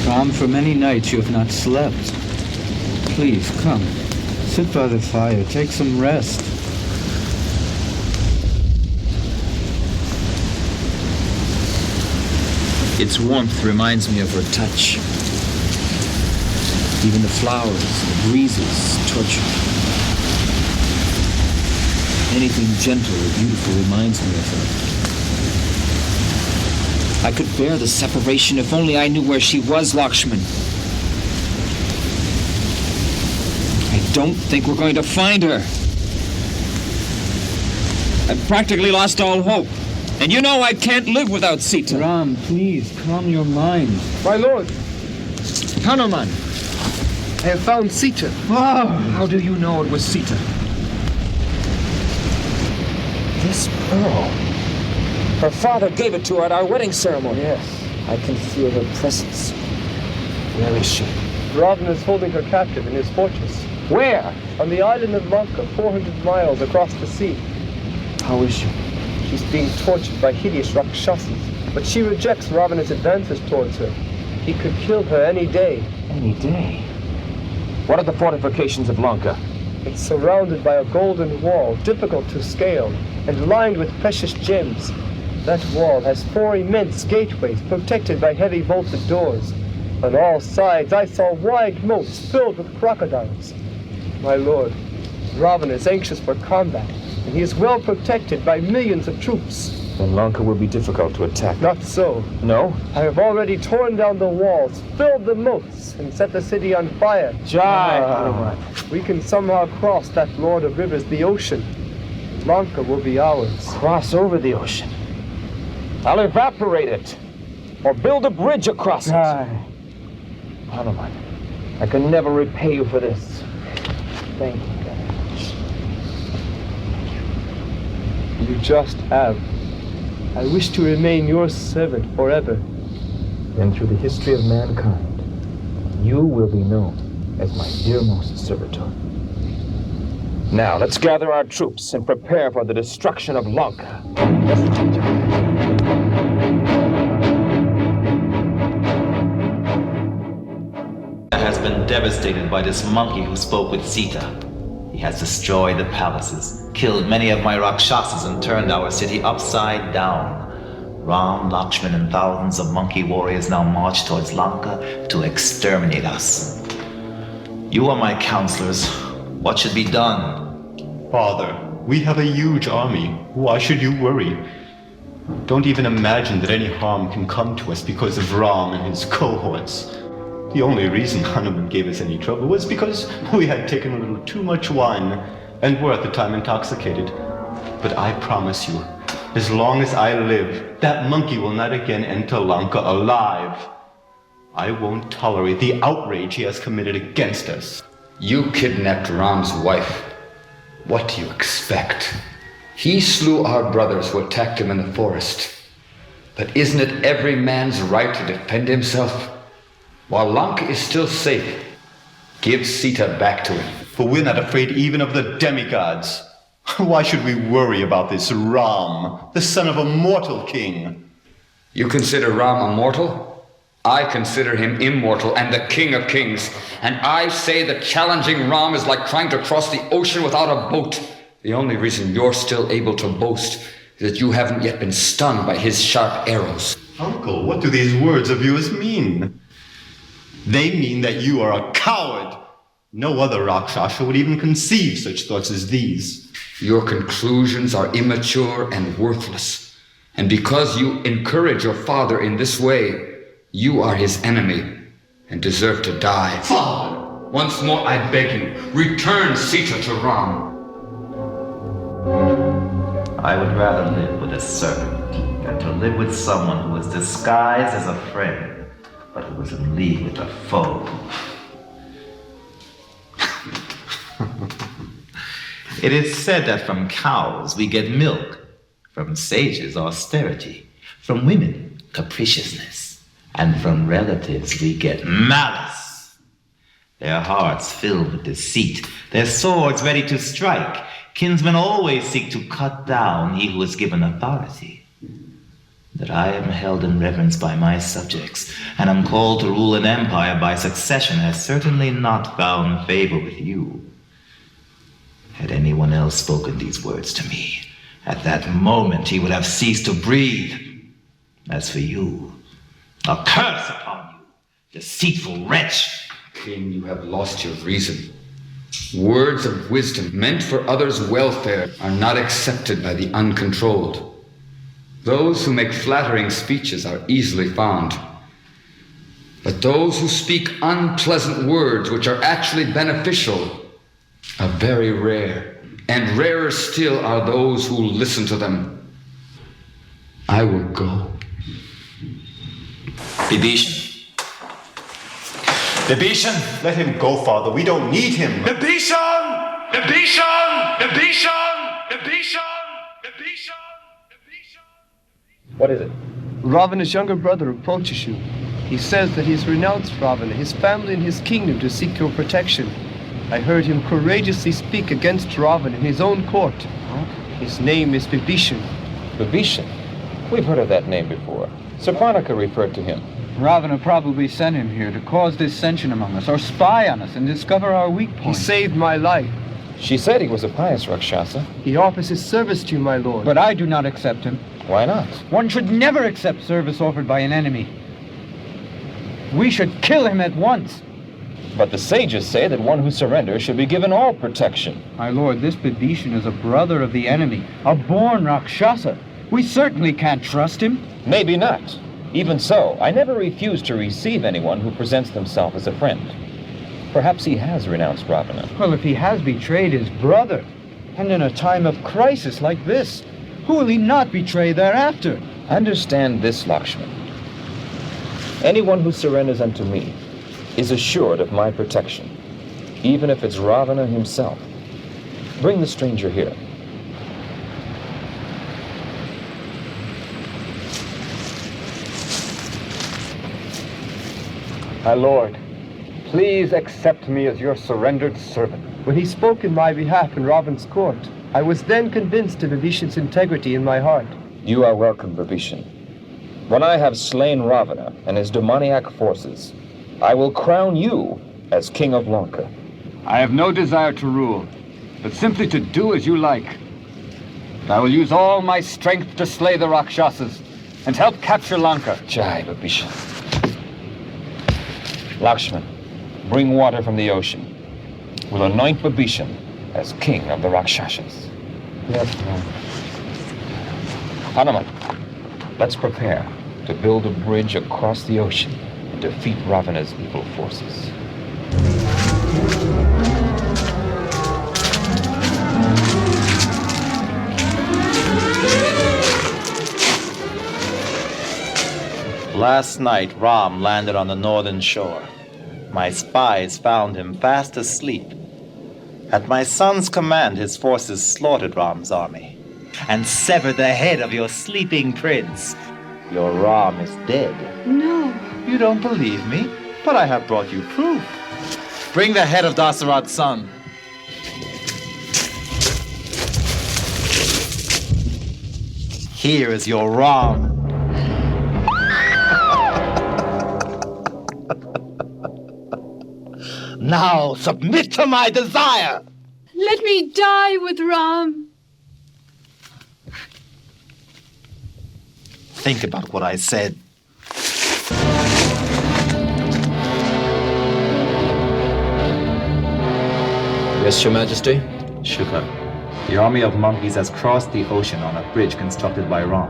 Ram, for many nights you have not slept. Please, come. Sit by the fire. Take some rest. Its warmth reminds me of her touch. Even the flowers and the breezes torture me. Anything gentle or beautiful reminds me of her. I could bear the separation if only I knew where she was, Laksman. I don't think we're going to find her. I've practically lost all hope. And you know I can't live without Sita. Ram, please, calm your mind. My lord, Hanuman, I have found Sita. Oh, how do you know it was Sita? This pearl. Her father gave it to her at our wedding ceremony. Yes. I can feel her presence. Where is she? Ravana is holding her captive in his fortress. Where? On the island of Lanka, 400 miles across the sea. How is she? She's being tortured by hideous Rakshasas, but she rejects Ravana's advances towards her. He could kill her any day. Any day? What are the fortifications of Lanka? It's surrounded by a golden wall, difficult to scale, and lined with precious gems. That wall has 4 immense gateways protected by heavy vaulted doors. On all sides I saw wide moats filled with crocodiles. My lord, Ravana is anxious for combat, and he is well protected by millions of troops. Then Lanka will be difficult to attack. Not so. No? I have already torn down the walls, filled the moats, and set the city on fire. Jai! We can somehow cross that lord of rivers, the ocean. Lanka will be ours. Cross over the ocean. I'll evaporate it. Or build a bridge across it. Hanuman, I can never repay you for this. Thank you very much. You just have. I wish to remain your servant forever. Then through the history of mankind, you will be known as my dearmost servitor. Now, let's gather our troops and prepare for the destruction of Lanka. Has been devastated by this monkey who spoke with Sita. He has destroyed the palaces, killed many of my Rakshasas, and turned our city upside down. Ram, Laksman, and thousands of monkey warriors now march towards Lanka to exterminate us. You are my counselors. What should be done? Father, we have a huge army. Why should you worry? Don't even imagine that any harm can come to us because of Ram and his cohorts. The only reason Hanuman gave us any trouble was because we had taken a little too much wine and were at the time intoxicated. But I promise you, as long as I live, that monkey will not again enter Lanka alive. I won't tolerate the outrage he has committed against us. You kidnapped Ram's wife. What do you expect? He slew our brothers who attacked him in the forest. But isn't it every man's right to defend himself? While Lanka is still safe, give Sita back to him. For we're not afraid even of the demigods. Why should we worry about this Ram, the son of a mortal king? You consider Ram a mortal? I consider him immortal and the king of kings. And I say that challenging Ram is like trying to cross the ocean without a boat. The only reason you're still able to boast is that you haven't yet been stung by his sharp arrows. Uncle, what do these words of yours mean? They mean that you are a coward. No other Rakshasa would even conceive such thoughts as these. Your conclusions are immature and worthless. And because you encourage your father in this way, you are his enemy and deserve to die. Father! Once more I beg you, return Sita to Ram. I would rather live with a servant than to live with someone who was disguised as a friend, but who was in league with a foe. It is said that from cows we get milk, from sages austerity, from women capriciousness, and from relatives we get malice. Their hearts filled with deceit, their swords ready to strike. Kinsmen always seek to cut down he who is given authority. That I am held in reverence by my subjects, and am called to rule an empire by succession has certainly not found favor with you. Had anyone else spoken these words to me, at that moment he would have ceased to breathe. As for you, a curse upon you, deceitful wretch. King, you have lost your reason. Words of wisdom meant for others' welfare are not accepted by the uncontrolled. Those who make flattering speeches are easily found. But those who speak unpleasant words which are actually beneficial are very rare. And rarer still are those who listen to them. I will go. Vibhishan. Vibhishan! Let him go, father. We don't need him. Vibhishan! Vibhishan! Vibhishan! Vibhishan! Vibhishan! What is it? Ravana's younger brother approaches you. He says that he has renounced Ravana, his family, and his kingdom to seek your protection. I heard him courageously speak against Ravana in his own court. His name is Vibhishan. Vibhishan? We've heard of that name before. Sapranika referred to him. Ravana probably sent him here to cause dissension among us, or spy on us and discover our weak He points. saved my life. She said he was a pious Rakshasa. He offers his service to you, my lord. But I do not accept him. Why not? One should never accept service offered by an enemy. We should kill him at once. But the sages say that one who surrenders should be given all protection. My lord, this Vibhishan is a brother of the enemy, a born Rakshasa. We certainly can't trust him. Maybe not. Even so, I never refuse to receive anyone who presents themselves as a friend. Perhaps he has renounced Ravana. Well, if he has betrayed his brother, and in a time of crisis like this, who will he not betray thereafter? Understand this, Laksman. Anyone who surrenders unto me is assured of my protection, even if it's Ravana himself. Bring the stranger here. My lord, please accept me as your surrendered servant. When he spoke in my behalf in Ravana's court, I was then convinced of Vibhishan's integrity in my heart. You are welcome, Vibhishan. When I have slain Ravana and his demoniac forces, I will crown you as King of Lanka. I have no desire to rule, but simply to do as you like. I will use all my strength to slay the Rakshasas and help capture Lanka. Jai, Vibhishan. Laksman, bring water from the ocean. We'll anoint Vibhishan as king of the Rakshasas. Yes, Lord. Hanuman, let's prepare to build a bridge across the ocean and defeat Ravana's evil forces. Last night, Ram landed on the northern shore. My spies found him fast asleep. At my son's command, his forces slaughtered Ram's army and severed the head of your sleeping prince. Your Ram is dead. No. You don't believe me? But I have brought you proof. Bring the head of Dasaratha's son. Here is your Ram. Now submit to my desire. Let me die with Ram. Think about what I said. Yes, Your Majesty? Shuka, the army of monkeys has crossed the ocean on a bridge constructed by Ram.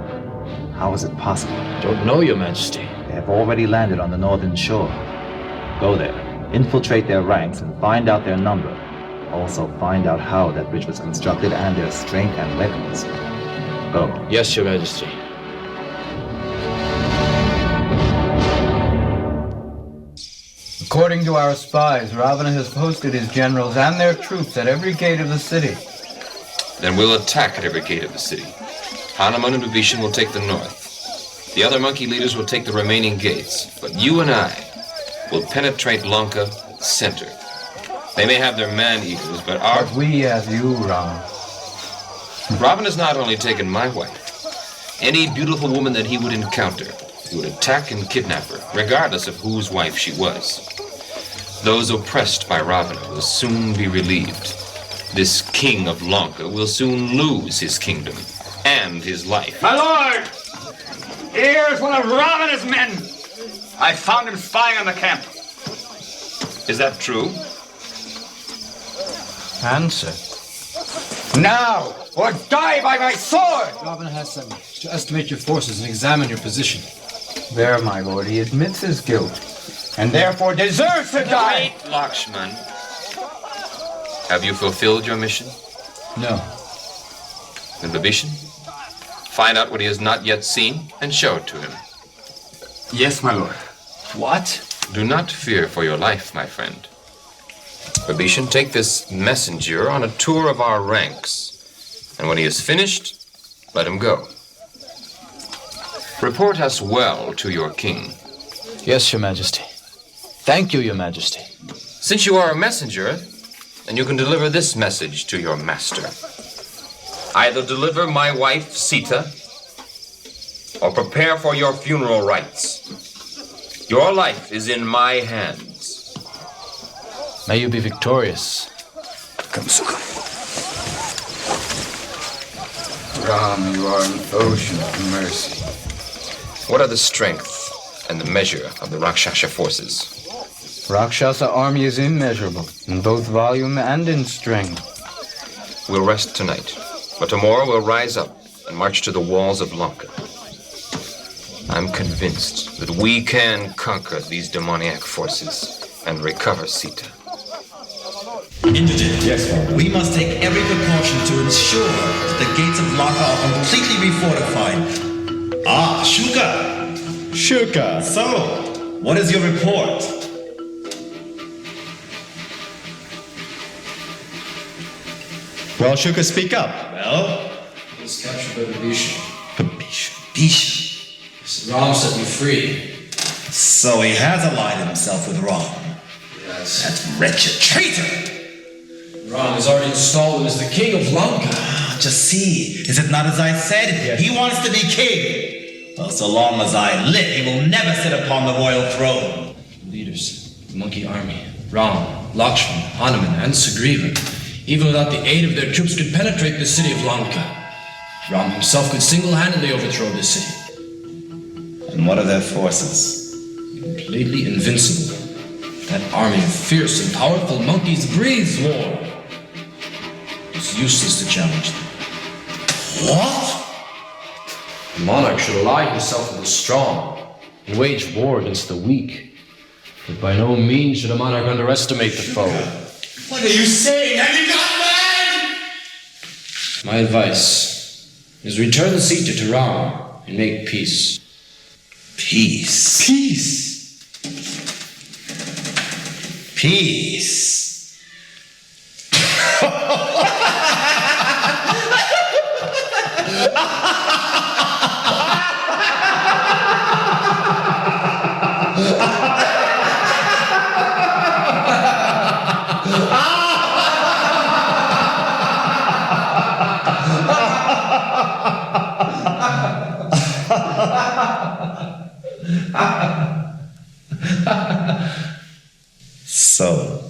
How is it possible? Don't know, Your Majesty. They have already landed on the northern shore. Go there, infiltrate their ranks, and find out their number. Also find out how that bridge was constructed and their strength and weapons. Go. Yes, Your Majesty. According to our spies, Ravana has posted his generals and their troops at every gate of the city. Then we'll attack at every gate of the city. Hanuman and Vibhishan will take the north. The other monkey leaders will take the remaining gates. But you and I will penetrate Lanka center. They may have their man-eaters, but our... But we have you, Ram. Ravana has not only taken my wife. Any beautiful woman that he would encounter, he would attack and kidnap her, regardless of whose wife she was. Those oppressed by Ravana will soon be relieved. This king of Lanka will soon lose his kingdom and his life. My lord! Here's one of Ravana's men! I found him spying on the camp. Is that true? Answer. Now, or die by my sword! Ravana has sent me to estimate your forces and examine your position. There, my lord, he admits his guilt, and therefore deserves to die! Wait, Laksman. Have you fulfilled your mission? No. Then Vibhishan, find out what he has not yet seen and show it to him. Yes, my lord. What? Do not fear for your life, my friend. Vibhishan, take this messenger on a tour of our ranks, and when he is finished, let him go. Report us well to your king. Yes, Your Majesty. Thank you, Your Majesty. Since you are a messenger, then you can deliver this message to your master. Either deliver my wife, Sita, or prepare for your funeral rites. Your life is in my hands. May you be victorious. Kamsuka. Ram, you are an ocean of mercy. What are the strength and the measure of the Rakshasa forces? Rakshasa army is immeasurable, in both volume and in strength. We'll rest tonight, but tomorrow we'll rise up and march to the walls of Lanka. I'm convinced that we can conquer these demoniac forces and recover Sita. Indigent. Yes, sir. We must take every precaution to ensure that the gates of Lanka are completely refortified. Ah, Shuka! Shuka! So, what is your report? Well, Shuka, speak up. Well? He was captured by Vibhishan. Vibhishan? Ram set me free. So he has allied himself with Ram. Yes. That wretched traitor! Ram is already installed as the king of Lanka. Just see, is it not as I said? Yes. He wants to be king. Well, so long as I live, he will never sit upon the royal throne. Leaders, the monkey army, Ram, Laksman, Hanuman, and Sugriva, even without the aid of their troops, could penetrate the city of Lanka. Ram himself could single-handedly overthrow this city. And what are their forces? Completely invincible. That army of fierce and powerful monkeys breathes war. It's useless to challenge them. What? The monarch should ally himself with the strong and wage war against the weak. But by no means should a monarch underestimate the foe. What are you saying? Have you gone mad? My advice is return Sita to Ram and make peace. Peace? Peace? Peace. So,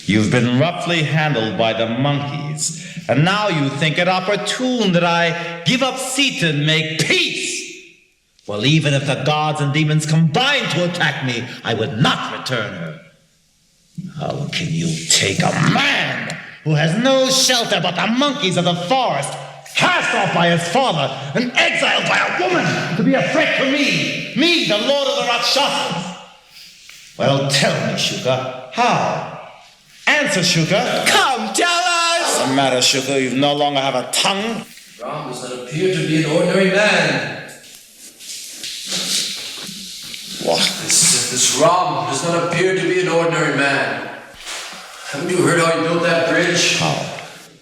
you've been roughly handled by the monkeys, and now you think it opportune that I give up Sita and make peace. Well, even if the gods and demons combine to attack me, I would not return her. How can you take a man who has no shelter but the monkeys of the forest, cast off by his father, and exiled by a woman to be a threat to me, the Lord of the Rakshasas? Well, tell me, Shuka, how? Answer, Shuka. Come, tell us! What's the matter, Shuka? You no longer have a tongue? Ram does not appear to be an ordinary man. What? This Ram does not appear to be an ordinary man. Haven't you heard how he built that bridge? How,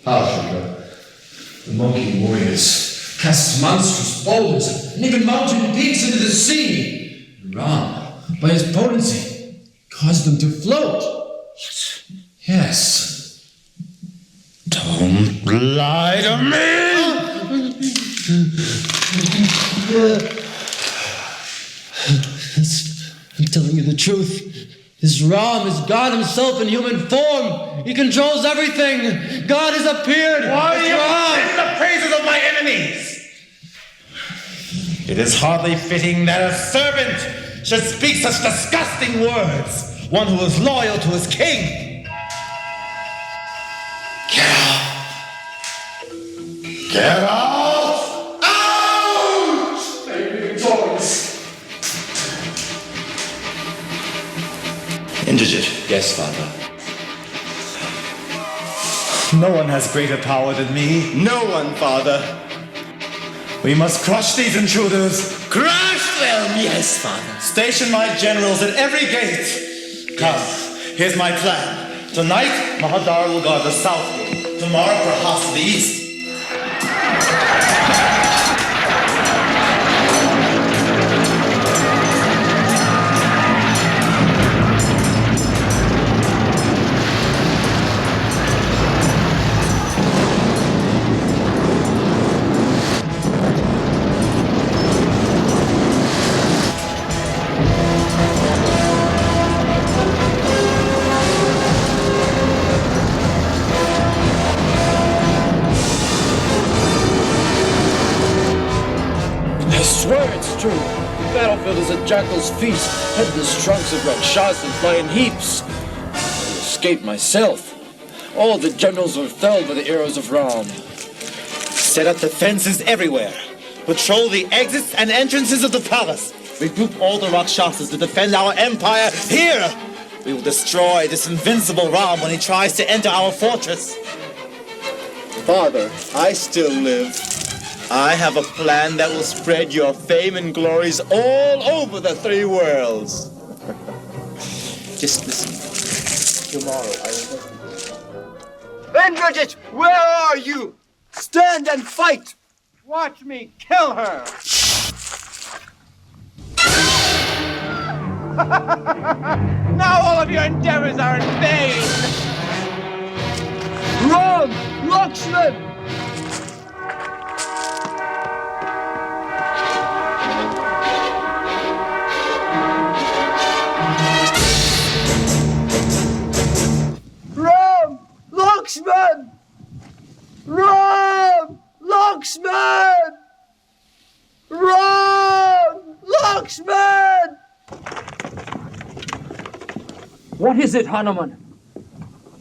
Shuka? The monkey warriors cast monstrous boulders and even mountain peaks into the sea. Ram, by his potency, caused them to float. Yes. Don't lie to me! I'm telling you the truth. This Ram is God himself in human form. He controls everything. God has appeared. Why do you sing the praises of my enemies? It is hardly fitting that a servant should speak such disgusting words. One who is loyal to his king. Get out! Get out! Out! May you be victorious. Indrajit. Yes, Father. No one has greater power than me. No one, Father. We must crush these intruders. Crush them! Yes, Father. Station my generals at every gate. Come, here's my plan. Tonight, Mahadar will guard the south gate. Tomorrow, perhaps the east. The battlefield is a jackal's feast. Headless trunks of Rakshasas fly in heaps. I escaped myself. All the generals were felled by the arrows of Ram. Set up defenses everywhere. Patrol the exits and entrances of the palace. Regroup all the Rakshasas to defend our empire here. We will destroy this invincible Ram when he tries to enter our fortress. Father, I still live. I have a plan that will spread your fame and glories all over the three worlds. Just listen. Tomorrow I will... Indrajit, where are you? Stand and fight! Watch me kill her! Now all of your endeavors are in vain! Ram! Laksman! Laksman! Ram! Laksman! Ram! Laksman! What is it, Hanuman?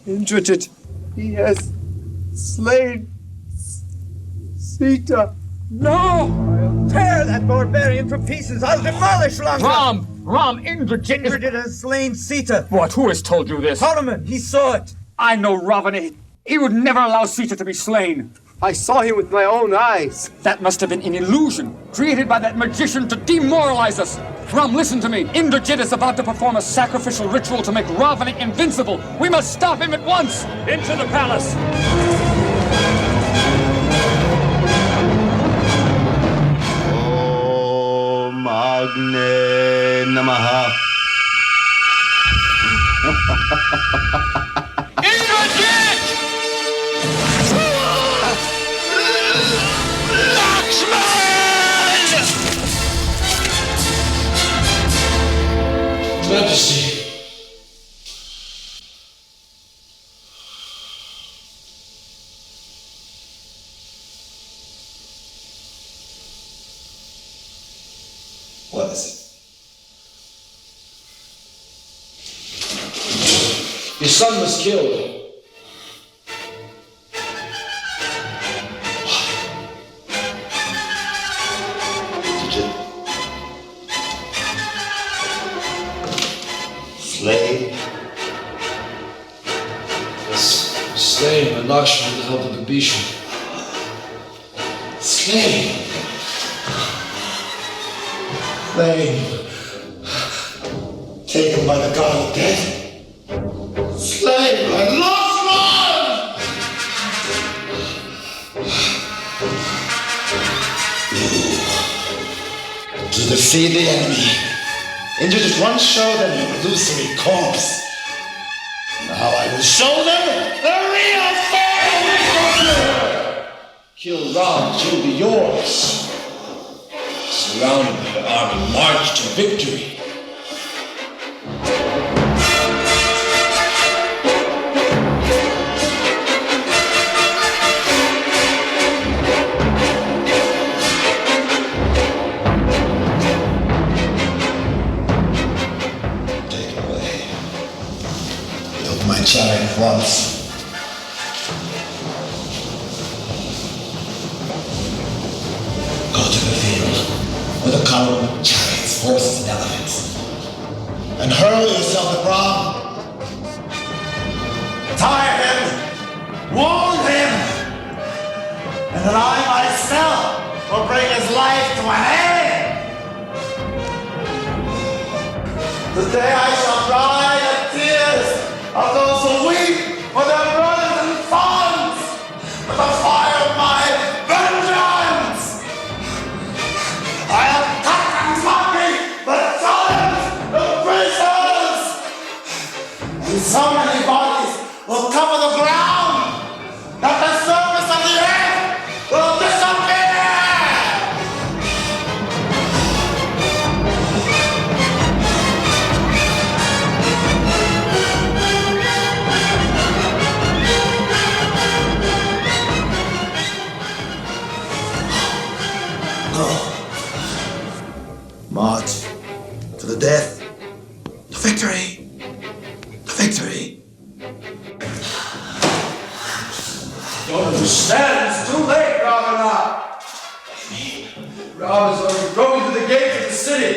Indrajit, he has slain Sita. No! I'll tear that barbarian to pieces. I'll demolish Lanka. Ram, Indrajit has slain Sita. What? Who has told you this? Hanuman, he saw it. I know Ravana. He would never allow Sita to be slain. I saw him with my own eyes. That must have been an illusion created by that magician to demoralize us. Ram, listen to me. Indrajit is about to perform a sacrificial ritual to make Ravana invincible. We must stop him at once. Into the palace. Om Agne Namaha. Indrajit! Majesty. What is it? Your son was killed. Slave? Yes, slain by Laksman with the help of the Bhishma. Slain? Slain? Taken by the god of death? Slain by Laksman! To defeat the enemy. Introduce one show them your illusory corpse. Now I will show them the real thing! Kill Ram, it will be yours. Surrounded by the army, march to victory. My chariot once. Go to the field with a column of chariots, horses, and elephants, and hurl yourself at Ram. Tire him, wound him, and then I myself will bring his life to an end. Today I shall dry the tears of those who weep for their brothers and sons with the fire of my vengeance! I have cut and mocking the giants, the princes! And so many bodies will cover the ground that the surface of the earth will disappear! March to the death, to victory, to victory. Don't understand, it's too late, Ravana! Ram is already broken through the gates of the city.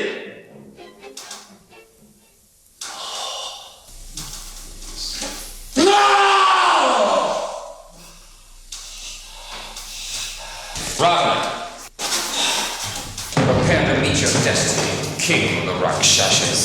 Ravana, prepare to meet your destiny, king of the Rakshasas.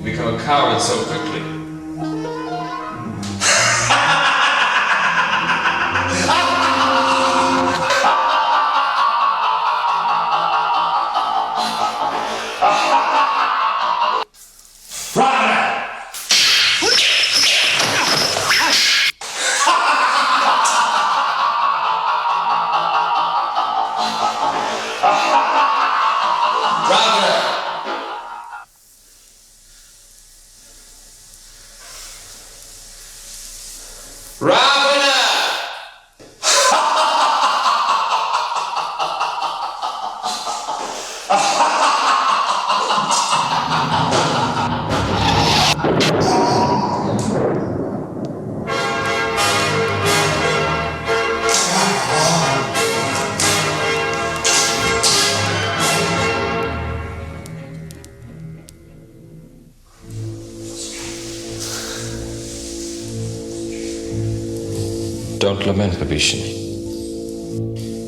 You become a coward so quickly. Don't lament, Babishani.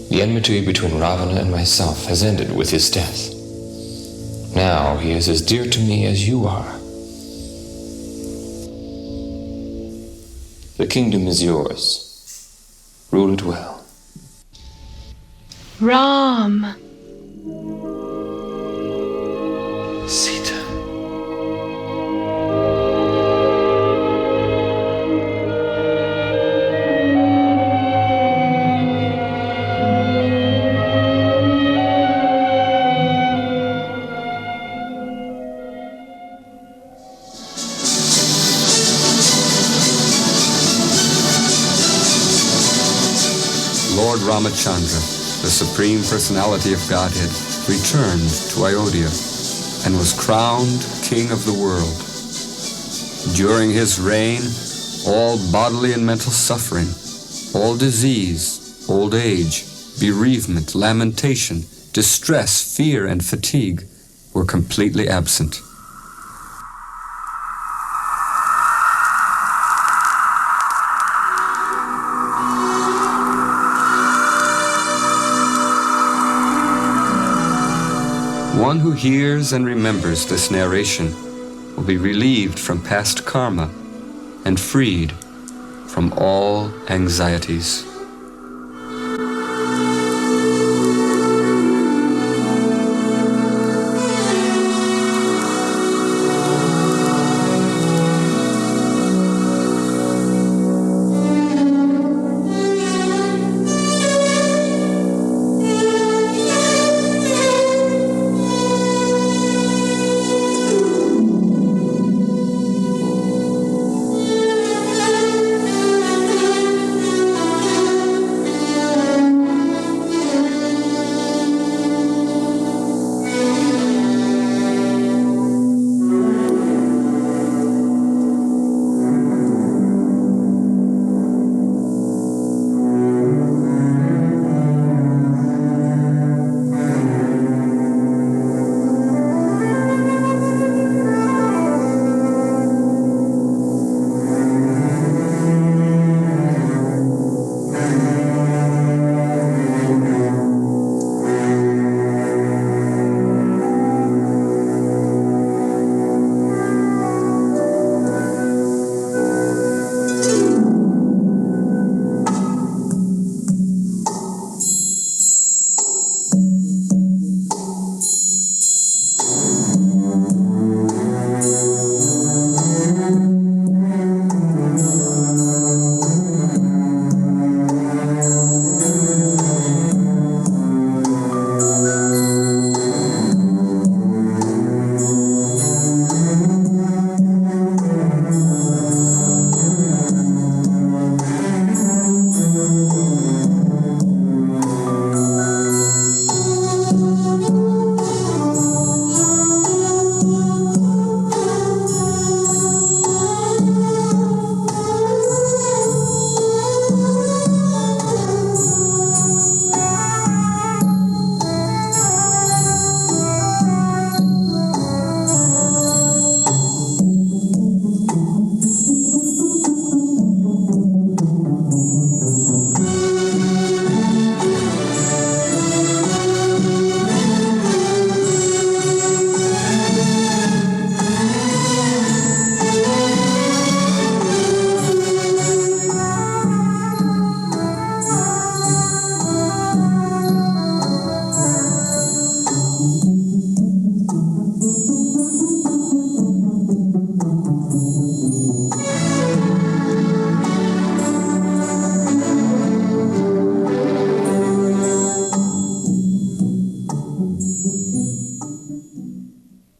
The enmity between Ravana and myself has ended with his death. Now he is as dear to me as you are. The kingdom is yours. Rule it well. Ram. Sita. Lord Ramacandra, the Supreme Personality of Godhead, returned to Ayodhya and was crowned King of the world. During his reign, all bodily and mental suffering, all disease, old age, bereavement, lamentation, distress, fear, and fatigue were completely absent. One who hears and remembers this narration will be relieved from past karma and freed from all anxieties.